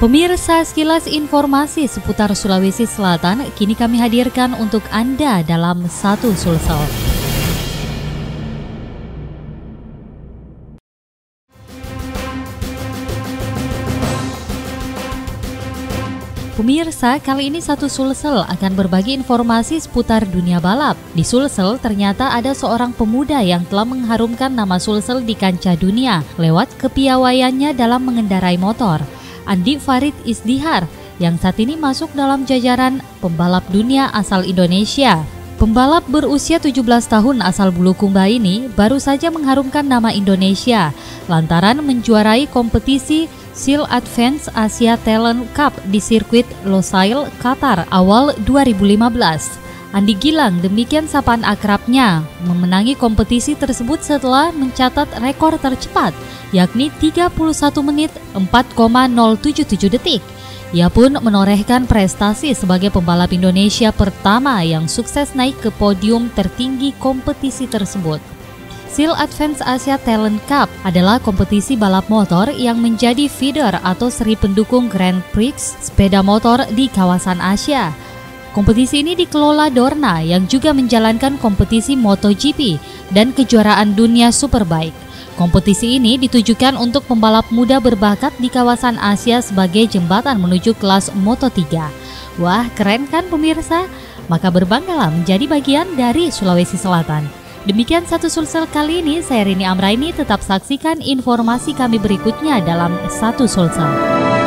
Pemirsa, sekilas informasi seputar Sulawesi Selatan kini kami hadirkan untuk Anda dalam Satu Sulsel. Pemirsa, kali ini Satu Sulsel akan berbagi informasi seputar dunia balap. Di Sulsel ternyata ada seorang pemuda yang telah mengharumkan nama Sulsel di kancah dunia lewat kepiawaiannya dalam mengendarai motor. Andi Farid Isdihar yang saat ini masuk dalam jajaran pembalap dunia asal Indonesia. Pembalap berusia 17 tahun asal Bulukumba ini baru saja mengharumkan nama Indonesia lantaran menjuarai kompetisi SEAL Advance Asia Talent Cup di sirkuit Losail, Qatar awal 2015. Andi Gilang, demikian sapaan akrabnya, memenangi kompetisi tersebut setelah mencatat rekor tercepat, yakni 31 menit 4,077 detik. Ia pun menorehkan prestasi sebagai pembalap Indonesia pertama yang sukses naik ke podium tertinggi kompetisi tersebut. SEAL Advance Asia Talent Cup adalah kompetisi balap motor yang menjadi feeder atau seri pendukung Grand Prix sepeda motor di kawasan Asia. Kompetisi ini dikelola Dorna yang juga menjalankan kompetisi MotoGP dan kejuaraan dunia Superbike. Kompetisi ini ditujukan untuk pembalap muda berbakat di kawasan Asia sebagai jembatan menuju kelas Moto3. Wah, keren kan pemirsa? Maka berbanggalah menjadi bagian dari Sulawesi Selatan. Demikian Satu Sulsel kali ini, saya Rini Amraini, tetap saksikan informasi kami berikutnya dalam Satu Sulsel.